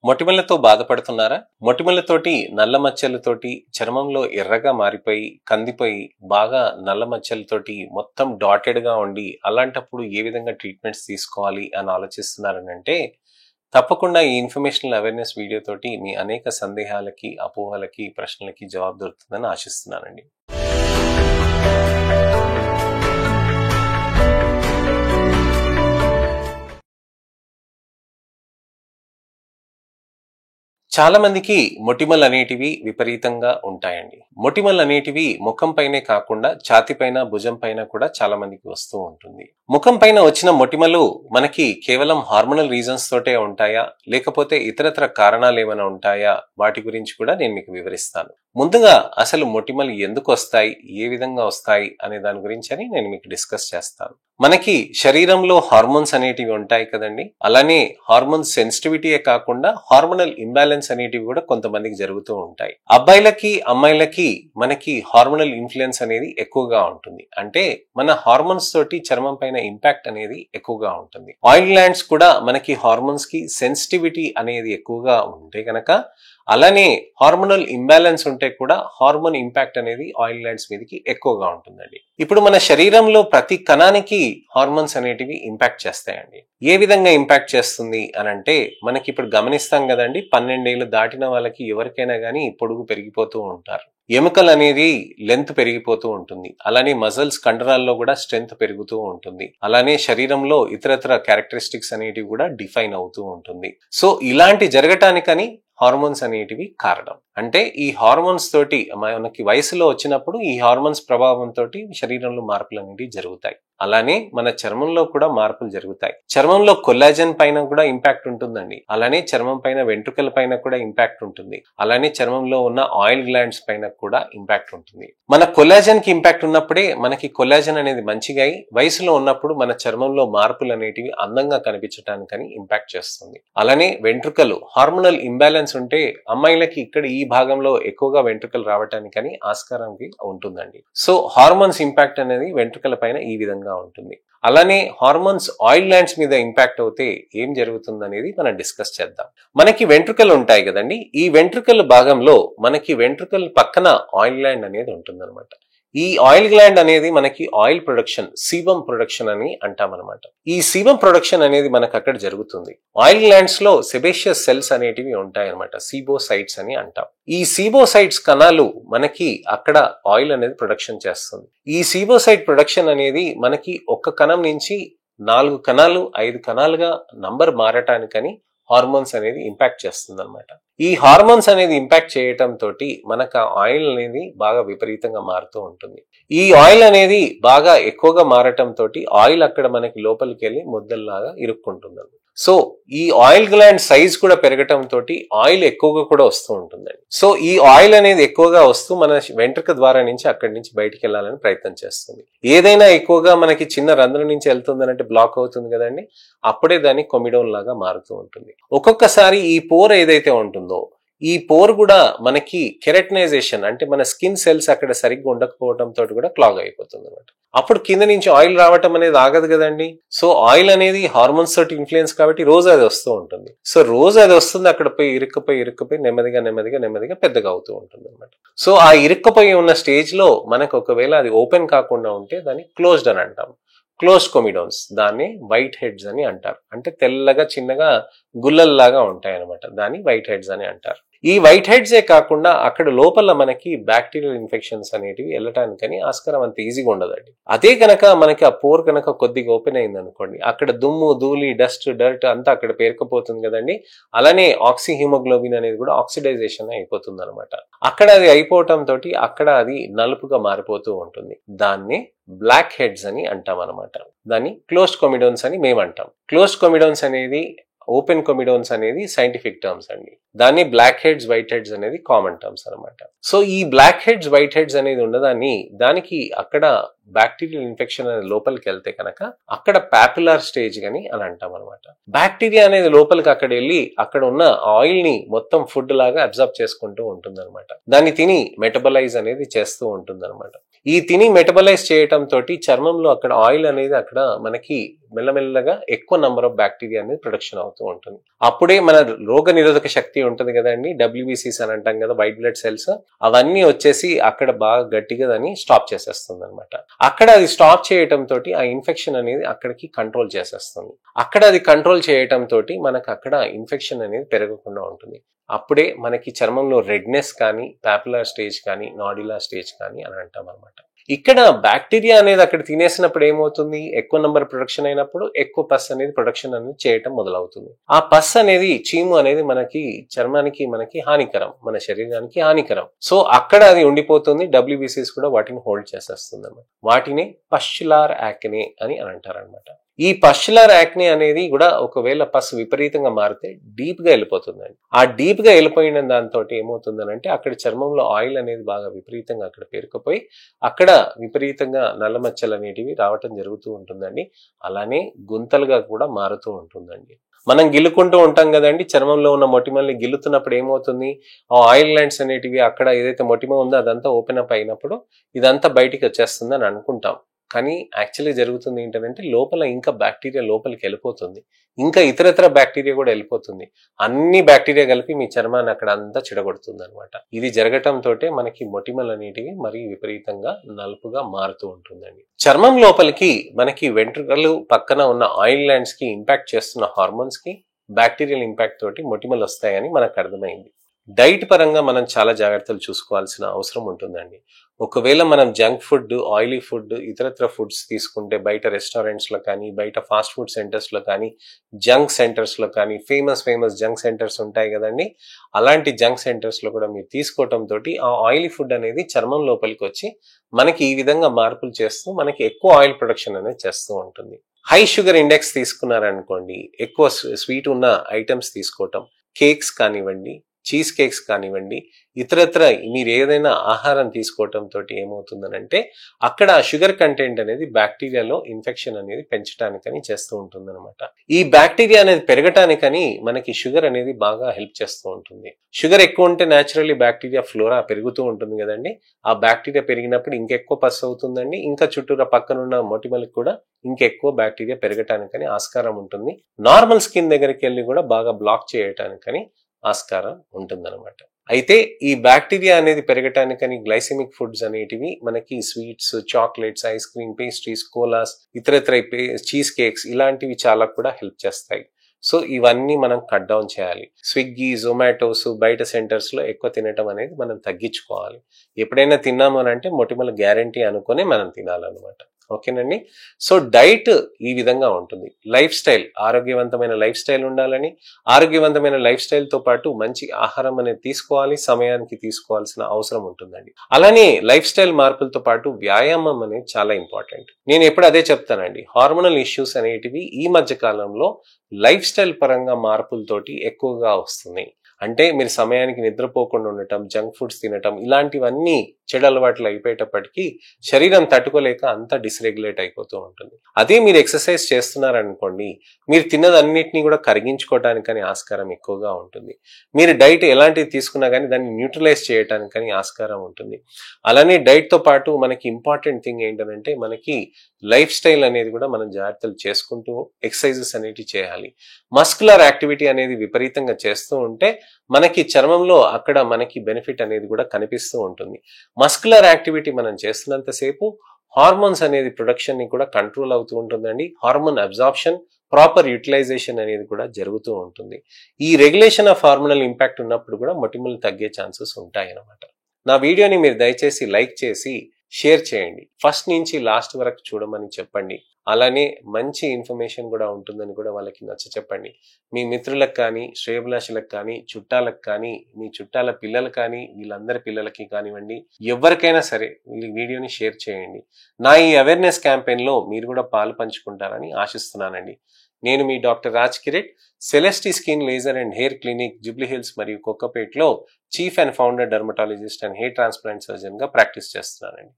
మొటిమలతో బాధపడుతున్నారా? మొటిమలతోటి నల్ల మచ్చలతోటి చర్మంలో ఎర్రగా మారిపోయి కందిపోయి బాగా నల్ల మచ్చలతోటి మొత్తం డాటెడ్ గా ఉండి అలాంటప్పుడు ఏ విధంగా ట్రీట్మెంట్స్ తీసుకోవాలి అని ఆలోచిస్తున్నారనంటే తప్పకుండా ఈ ఇన్ఫర్మేషనల్ అవేర్నెస్ వీడియో తోటి మీ అనేక సందేహాలకి, అపోహలకి, ప్రశ్నలకి జవాబు దొరుకుతుందని ఆశిస్తున్నానండి. చాలా మందికి మొటిమలు అనేటివి విపరీతంగా ఉంటాయండి. మొటిమలు అనేటివి ముఖం పైనే కాకుండా ఛాతి పైన, భుజం పైన కూడా చాలా మందికి వస్తూ ఉంటుంది. ముఖం పైన వచ్చిన మొటిమలు మనకి కేవలం హార్మోనల్ రీజన్స్ తోటే ఉంటాయా, లేకపోతే ఇతరత్ర కారణాలు ఏమైనా ఉంటాయా, వాటి గురించి కూడా నేను మీకు వివరిస్తాను. ముందుగా అసలు మొటిమలు ఎందుకు వస్తాయి, ఏ విధంగా వస్తాయి అనే దాని గురించి అని నేను మీకు డిస్కస్ చేస్తాను. మనకి శరీరంలో హార్మోన్స్ అనేటివి ఉంటాయి కదండి. అలానే హార్మోన్స్ సెన్సిటివిటీయే కాకుండా హార్మోనల్ ఇంబ్యాలెన్స్ అనేటివి కూడా కొంతమందికి జరుగుతూ ఉంటాయి. అబ్బాయిలకి అమ్మాయిలకి మనకి హార్మోనల్ ఇన్ఫ్లుయెన్స్ అనేది ఎక్కువగా ఉంటుంది. అంటే మన హార్మోన్స్ తోటి చర్మం పైన ఇంపాక్ట్ అనేది ఎక్కువగా ఉంటుంది. ఆయిల్ గ్లాండ్స్ కూడా మనకి హార్మోన్స్ కి సెన్సిటివిటీ అనేది ఎక్కువగా ఉంటే కనుక, అలానే హార్మోనల్ ఇంబ్యాలెన్స్ ఉంటే కూడా హార్మోన్ ఇంపాక్ట్ అనేది ఆయిల్ గ్లాండ్స్ మీదకి ఎక్కువగా ఉంటుందండి. ఇప్పుడు మన శరీరంలో ప్రతి కణానికి హార్మోన్స్ అనేటివి ఇంపాక్ట్ చేస్తాయండి. ఏ విధంగా ఇంపాక్ట్ చేస్తుంది అని అంటే, మనకి ఇప్పుడు గమనిస్తాం కదండి, 12 ఏళ్ళు దాటిన వాళ్ళకి ఎవరికైనా గానీ పొడుగు పెరిగిపోతూ ఉంటారు. ఎముకలు అనేది లెంత్ పెరిగిపోతూ ఉంటుంది. అలానే మజిల్స్, కండరాల్లో కూడా స్ట్రెంగ్త్ పెరుగుతూ ఉంటుంది. అలానే శరీరంలో ఇతరత్ర క్యారెక్టరిస్టిక్స్ అనేటివి కూడా డిఫైన్ అవుతూ ఉంటుంది. సో ఇలాంటి జరగటానికని హార్మోన్స్ అనేటివి కారణం. అంటే ఈ హార్మోన్స్ తోటి మనకి వయసులో వచ్చినప్పుడు ఈ హార్మోన్స్ ప్రభావం తోటి శరీరంలో మార్పులు అనేటివి జరుగుతాయి. అలానే మన చర్మంలో కూడా మార్పులు జరుగుతాయి. చర్మంలో కొల్లాజన్ పైన కూడా ఇంపాక్ట్ ఉంటుందండి. అలానే చర్మం పైన, వెంట్రుకల పైన కూడా ఇంపాక్ట్ ఉంటుంది. అలానే చర్మంలో ఉన్న ఆయిల్ గ్లాండ్స్ పైన కూడా ఇంపాక్ట్ ఉంటుంది. మన కొల్లాజన్ కి ఇంపాక్ట్ ఉన్నప్పుడే మనకి కొల్లాజన్ అనేది మంచిగా అయి వయసులో ఉన్నప్పుడు మన చర్మంలో మార్పులు అనేటివి అందంగా కనిపించడానికని ఇంపాక్ట్ చేస్తుంది. అలానే వెంట్రుకలు, హార్మోనల్ ఇంబ్యాలెన్స్ ఉంటే అమ్మాయిలకి ఇక్కడ ఈ భాగంలో ఎక్కువగా వెంట్రుకలు రావటానికని ఆస్కారం ఉంటుందండి. సో హార్మోన్స్ ఇంపాక్ట్ అనేది వెంట్రుకల పైన ఈ విధంగా ఉంటుంది. అలానే హార్మోన్స్ ఆయిల్ గ్లాండ్స్ మీద ఇంపాక్ట్ అవుతే ఏం జరుగుతుంది అనేది మనం డిస్కస్ చేద్దాం. మనకి వెంట్రుకలు ఉంటాయి కదండి. ఈ వెంట్రుకల భాగంలో మనకి వెంట్రుకల పక్కన ఆయిల్ గ్లాండ్ అనేది ఉంటుందన్నమాట. ఈ ఆయిల్ గ్లాండ్ అనేది మనకి ఆయిల్ ప్రొడక్షన్, సీబమ్ ప్రొడక్షన్ అని అంటామన్నమాట. ఈ సీబమ్ ప్రొడక్షన్ అనేది మనకు అక్కడ జరుగుతుంది. ఆయిల్ గ్లాండ్స్ లో సెబేషియస్ సెల్స్ అనేటివి ఉంటాయన్నమాట. సీబోసైట్స్ అని అంటాం. ఈ సీబోసైట్స్ కణాలు మనకి అక్కడ ఆయిల్ అనేది ప్రొడక్షన్ చేస్తుంది. ఈ సీబోసైట్ ప్రొడక్షన్ అనేది మనకి ఒక కణం నుంచి 4 కణాలు, 5 కణాలుగా నంబర్ మారటానికని హార్మోన్స్ అనేది ఇంపాక్ట్ చేస్తుంది అనమాట. ఈ హార్మోన్స్ అనేది ఇంపాక్ట్ చేయటం తోటి మనకు ఆయిల్ అనేది బాగా విపరీతంగా మారుతూ ఉంటుంది. ఈ ఆయిల్ అనేది బాగా ఎక్కువగా మారటం తోటి ఆయిల్ అక్కడ మనకి లోపలికి వెళ్ళి ముద్దల్లాగా ఇరుక్కుంటుంది. సో ఈ ఆయిల్ గ్లాండ్ సైజ్ కూడా పెరగటం తోటి ఆయిల్ ఎక్కువగా కూడా వస్తూ ఉంటుందండి. సో ఈ ఆయిల్ అనేది ఎక్కువగా వస్తూ మన వెంట్రుక ద్వారా నుంచి అక్కడి నుంచి బయటికి వెళ్ళాలని ప్రయత్నం చేస్తుంది. ఏదైనా ఎక్కువగా మనకి చిన్న రంధ్రం నుంచి వెళ్తుందనంటే బ్లాక్ అవుతుంది కదండి, అప్పుడే దాన్ని కొమిడోన్ లాగా మారుతూ ఉంటుంది. ఒక్కొక్కసారి ఈ పోర్ ఏదైతే ఉంటుందో ఈ పోర్ కూడా మనకి కెరటనైజేషన్, అంటే మన స్కిన్ సెల్స్ అక్కడ సరిగ్గా ఉండకపోవడం తోటి కూడా క్లాగ్ అయిపోతుంది అనమాట. అప్పుడు కింద నుంచి ఆయిల్ రావటం అనేది ఆగదు కదండి. సో ఆయిల్ అనేది హార్మోన్స్ తోటి ఇన్ఫ్లుయెన్స్ కాబట్టి రోజు అది వస్తూ ఉంటుంది. సో రోజు అది వస్తుంది, అక్కడ పోయి ఇరుక్కుపోయి నెమ్మదిగా పెద్దగా అవుతూ ఉంటుంది అనమాట. సో ఆ ఇరుక్కుపోయి ఉన్న స్టేజ్ లో మనకు ఒకవేళ అది ఓపెన్ కాకుండా ఉంటే దాన్ని క్లోజ్డ్ అని అంటాం. క్లోజ్డ్ కొమిడోన్స్, దాన్ని వైట్ హెడ్స్ అని అంటారు. అంటే తెల్లగా చిన్నగా గుల్లల్లాగా ఉంటాయి అనమాట. దాన్ని వైట్ హెడ్స్ అని అంటారు. ఈ వైట్ హెడ్సే కాకుండా అక్కడ లోపల మనకి బ్యాక్టీరియల్ ఇన్ఫెక్షన్స్ అనేటివి వెళ్ళటానికని ఆస్కారం అంత ఈజీగా ఉండదండి. అదే కనుక మనకి ఆ పోర్ కనుక కొద్దిగా ఓపెన్ అయింది అనుకోండి, అక్కడ దుమ్ము, ధూళి, డర్ట్ అంతా అక్కడ పేరుకుపోతుంది కదండి. అలానే ఆక్సిహిమోగ్లోబిన్ అనేది కూడా ఆక్సిడైజేషన్ అయిపోతుంది అనమాట. అక్కడ అది అయిపోవటం తోటి అక్కడ అది నలుపుగా మారిపోతూ ఉంటుంది. దాన్ని బ్లాక్ హెడ్స్ అని అంటాం అనమాట. దాన్ని క్లోజ్డ్ కొమిడోన్స్ అని మేము అంటాం. క్లోజ్డ్ కొమిడోన్స్ అనేది, ఓపెన్ కొమిడోన్స్ అనేది సైంటిఫిక్ టర్మ్స్ అండి. దాన్ని బ్లాక్ హెడ్స్, వైట్ హెడ్స్ అనేది కామన్ టర్మ్స్ అనమాట. సో ఈ బ్లాక్ హెడ్స్, వైట్ హెడ్స్ అనేది ఉండదాన్ని, దానికి అక్కడ బ్యాక్టీరియల్ ఇన్ఫెక్షన్ అనేది లోపలికి వెళ్తే కనుక అక్కడ పాపులర్ స్టేజ్ అని అంటాం అనమాట. బ్యాక్టీరియా అనేది లోపలికి అక్కడ వెళ్ళి అక్కడ ఉన్న ఆయిల్ ని మొత్తం ఫుడ్ లాగా అబ్జర్వ్ చేసుకుంటూ ఉంటుంది అనమాట. దాన్ని తిని మెటబలైజ్ అనేది చేస్తూ ఉంటుంది అనమాట. ఈ తిని మెటబలైజ్ చేయటం తోటి చర్మంలో అక్కడ ఆయిల్ అనేది అక్కడ మనకి మెల్లమెల్లగా ఎక్కువ నంబర్ ఆఫ్ బ్యాక్టీరియా అనేది ప్రొడక్షన్ అవుతూ ఉంటుంది. అప్పుడే మన రోగ నిరోధక శక్తి ఉంటుంది కదండి, WBCs అని అంటాం కదా, వైట్ బ్లడ్ సెల్స్, అవన్నీ వచ్చేసి అక్కడ బాగా గట్టిగా దాన్ని స్టాప్ చేసేస్తుంది అనమాట. అక్కడ అది స్టాప్ చేయటం తోటి ఆ ఇన్ఫెక్షన్ అనేది అక్కడికి కంట్రోల్ చేసేస్తుంది. అక్కడ అది కంట్రోల్ చేయటం తోటి మనకు అక్కడ ఇన్ఫెక్షన్ అనేది పెరగకుండా ఉంటుంది. అప్పుడే మనకి చర్మంలో రెడ్నెస్ కానీ, పాపులర్ స్టేజ్ కానీ, నాడ్యులర్ స్టేజ్ కానీ అని అంటాం అనమాట. ఇక్కడ బ్యాక్టీరియా అనేది అక్కడ తినేసినప్పుడు ఏమవుతుంది, ఎక్కువ నంబర్ ప్రొడక్షన్ అయినప్పుడు ఎక్కువ పస్ అనేది ప్రొడక్షన్ అనేది చేయటం మొదలవుతుంది. ఆ పస్ అనేది, చీము అనేది మనకి చర్మానికి మనకి హానికరం, మన శరీరానికి హానికరం. సో అక్కడ అది ఉండిపోతుంది. WBCs కూడా వాటిని హోల్డ్ చేసేస్తుంది అన్నమాట. వాటిని పస్చులార్ యాక్నే అని అంటారనమాట. ఈ పస్చులార్ యాక్నే అనేది కూడా ఒకవేళ పస్ విపరీతంగా మారితే డీప్ గా వెళ్ళిపోతుందండి. ఆ డీప్ గా వెళ్ళిపోయిన దాంతో ఏమవుతుందనంటే అక్కడ చర్మంలో ఆయిల్ అనేది బాగా విపరీతంగా అక్కడ పేరుకుపోయి అక్కడ విపరీతంగా నల్లమచ్చలు అనేటివి రావటం జరుగుతూ ఉంటుందండి. అలానే గుంతలుగా కూడా మారుతూ ఉంటుందండి. మనం గిల్లుకుంటూ ఉంటాం కదండి, చర్మంలో ఉన్న మొటిమల్ని గిల్లుతున్నప్పుడు ఏమవుతుంది, ఆ ఆయిల్ గ్లాండ్స్ అనేటివి అక్కడ ఏదైతే మొటిమ ఉందో అదంతా ఓపెన్ అప్ అయినప్పుడు ఇదంతా బయటికి వచ్చేస్తుంది అని అనుకుంటాం. కానీ యాక్చువల్లీ జరుగుతుంది ఏంటంటే లోపల ఇంకా బ్యాక్టీరియా లోపలికి వెళ్ళిపోతుంది, ఇంకా ఇతరత్ర బ్యాక్టీరియా కూడా వెళ్ళిపోతుంది. అన్ని బ్యాక్టీరియా కలిపి మీ చర్మాన్ని అక్కడ అంతా చెడగొడుతుంది అనమాట. ఇది జరగటంతో మనకి మొటిమలు అనేటివి మరీ విపరీతంగా నలుపుగా మారుతూ ఉంటుందండి. చర్మం లోపలికి మనకి వెంట్రుకలు పక్కన ఉన్న ఆయిల్ గ్లాండ్స్ కి ఇంపాక్ట్ చేస్తున్న హార్మోన్స్ కి బ్యాక్టీరియల్ ఇంపాక్ట్ తోటి మొటిమలు వస్తాయని మనకు అర్థమైంది. డైట్ పరంగా మనం చాలా జాగ్రత్తలు చూసుకోవాల్సిన అవసరం ఉంటుందండి. ఒకవేళ మనం జంక్ ఫుడ్, ఆయిలీ ఫుడ్, ఇతరత్ర ఫుడ్స్ తీసుకుంటే బయట రెస్టారెంట్స్ లో కానీ, బయట ఫాస్ట్ ఫుడ్ సెంటర్స్ లో కానీ, జంక్ సెంటర్స్ లో కానీ, ఫేమస్ జంక్ సెంటర్స్ ఉంటాయి కదండి, అలాంటి జంక్ సెంటర్స్ లో కూడా మీరు తీసుకోవటం తోటి ఆ ఆయిలీ ఫుడ్ అనేది చర్మం లోపలికి వచ్చి మనకి ఈ విధంగా మార్పులు చేస్తూ మనకి ఎక్కువ ఆయిల్ ప్రొడక్షన్ అనేది చేస్తూ ఉంటుంది. హై షుగర్ ఇండెక్స్ తీసుకున్నారనుకోండి, ఎక్కువ స్వీట్ ఉన్న ఐటమ్స్ తీసుకోవటం, కేక్స్ కానివ్వండి, చీజ్ కేక్స్ కానివ్వండి, ఇతరత్ర మీరు ఏదైనా ఆహారం తీసుకోవటం తోటి ఏమవుతుందనంటే అక్కడ షుగర్ కంటెంట్ అనేది బ్యాక్టీరియాలో ఇన్ఫెక్షన్ అనేది పెంచడానికని చేస్తూ ఉంటుంది అనమాట. ఈ బ్యాక్టీరియా అనేది పెరగటానికని మనకి షుగర్ అనేది బాగా హెల్ప్ చేస్తూ ఉంటుంది. షుగర్ ఎక్కువ ఉంటే న్యాచురల్లీ బ్యాక్టీరియా ఫ్లోరా పెరుగుతూ ఉంటుంది కదండి. ఆ బ్యాక్టీరియా పెరిగినప్పుడు ఇంకెక్కువ పస్ అవుతుందండి. ఇంకా చుట్టూరా పక్కనున్న మొటిమలకు కూడా ఇంకెక్కువ బ్యాక్టీరియా పెరగటానికని ఆస్కారం ఉంటుంది. నార్మల్ స్కిన్ దగ్గరికి వెళ్ళి కూడా బాగా బ్లాక్ చేయటానికని ఆస్కారం ఉంటుందన్నమాట. అయితే ఈ బ్యాక్టీరియా అనేది పెరగటానికని గ్లైసెమిక్ ఫుడ్స్ అనేటివి మనకి sweets, chocolates, ice cream, pastries, koalas, ఇతరత్ర చీజ్ కేక్స్ ఇలాంటివి చాలా కూడా హెల్ప్ చేస్తాయి. సో ఇవన్నీ మనం కట్ డౌన్ చేయాలి. స్విగ్గీ, జొమాటోస్, బయట సెంటర్స్ లో ఎక్కువ తినటం అనేది మనం తగ్గించుకోవాలి. ఎప్పుడైనా తిన్నాము అని అంటే మొటిమల గ్యారంటీ అనుకునే మనం తినాలన్నమాట. ఓకేనండి. సో డైట్ ఈ విధంగా ఉంటుంది. లైఫ్ స్టైల్, ఆరోగ్యవంతమైన లైఫ్ స్టైల్ ఉండాలని, ఆరోగ్యవంతమైన లైఫ్ స్టైల్ తో పాటు మంచి ఆహారం అనేది తీసుకోవాలి, సమయానికి తీసుకోవాల్సిన అవసరం ఉంటుందండి. అలానే లైఫ్ స్టైల్ మార్పులతో పాటు వ్యాయామం అనేది చాలా ఇంపార్టెంట్. నేను ఎప్పుడు అదే చెప్తానండి, హార్మోనల్ ఇష్యూస్ అనేటివి ఈ మధ్య కాలంలో లైఫ్ స్టైల్ పరంగా మార్పులతోటి ఎక్కువగా వస్తున్నాయి. అంటే మీరు సమయానికి నిద్రపోకుండా ఉండటం, జంక్ ఫుడ్స్ తినటం, ఇలాంటివన్నీ చెడు అలవాట్లు అయిపోయేటప్పటికీ శరీరం తట్టుకోలేక అంతా డిస్రెగ్యులేట్ అయిపోతూ ఉంటుంది. అదే మీరు ఎక్సర్సైజ్ చేస్తున్నారనుకోండి, మీరు తిన్నదన్నిటినీ కూడా కరిగించుకోవటానికని ఆస్కారం ఎక్కువగా ఉంటుంది. మీరు డైట్ ఎలాంటిది తీసుకున్నా కానీ దాన్ని న్యూట్రలైజ్ చేయటానికని ఆస్కారం ఉంటుంది. అలానే డైట్ తో పాటు మనకి ఇంపార్టెంట్ థింగ్ ఏంటంటే మనకి లైఫ్ స్టైల్ అనేది కూడా మనం జాగ్రత్తలు చేసుకుంటూ ఎక్సర్సైజెస్ అనేవి చేయాలి. మస్కులర్ యాక్టివిటీ అనేది విపరీతంగా చేస్తూ ఉంటే మనకి చర్మంలో అక్కడ మనకి బెనిఫిట్ అనేది కూడా కనిపిస్తూ ఉంటుంది. మస్కులర్ యాక్టివిటీ మనం చేస్తున్నంతసేపు హార్మోన్స్ అనేది ప్రొడక్షన్ ని కూడా కంట్రోల్ అవుతూ ఉంటుందండి. హార్మోన్ అబ్జార్ప్షన్, ప్రాపర్ యూటిలైజేషన్ అనేది కూడా జరుగుతూ ఉంటుంది. ఈ రెగ్యులేషన్ ఆఫ్ హార్మోనల్ ఇంపాక్ట్ ఉన్నప్పుడు కూడా మొటిమలు తగ్గే ఛాన్సెస్ ఉంటాయి అన్నమాట. నా వీడియోని మీరు దయచేసి లైక్ చేసి షేర్ చేయండి. ఫస్ట్ నుంచి లాస్ట్ వరకు చూడమని చెప్పండి. అలానే మంచి ఇన్ఫర్మేషన్ కూడా ఉంటుందని కూడా వాళ్ళకి నచ్చ చెప్పండి. మీ మిత్రులకు కానీ, శ్రేయోభిలాషులకు కానీ, చుట్టాలకు కానీ, మీ చుట్టాల పిల్లలు కానీ, వీళ్ళందరి పిల్లలకి కానివ్వండి, ఎవరికైనా సరే ఈ వీడియోని షేర్ చేయండి. నా ఈ అవేర్నెస్ క్యాంపెయిన్ లో మీరు కూడా పాలు పంచుకుంటారని ఆశిస్తున్నానండి. నేను మీ doctor Raj Kiret, Celestee skin laser and hair clinic, Jubilee Hills మరియు కొక్కపేట్లో chief and founder dermatologist and hair transplant surgeon గా ప్రాక్టీస్ చేస్తున్నానండి.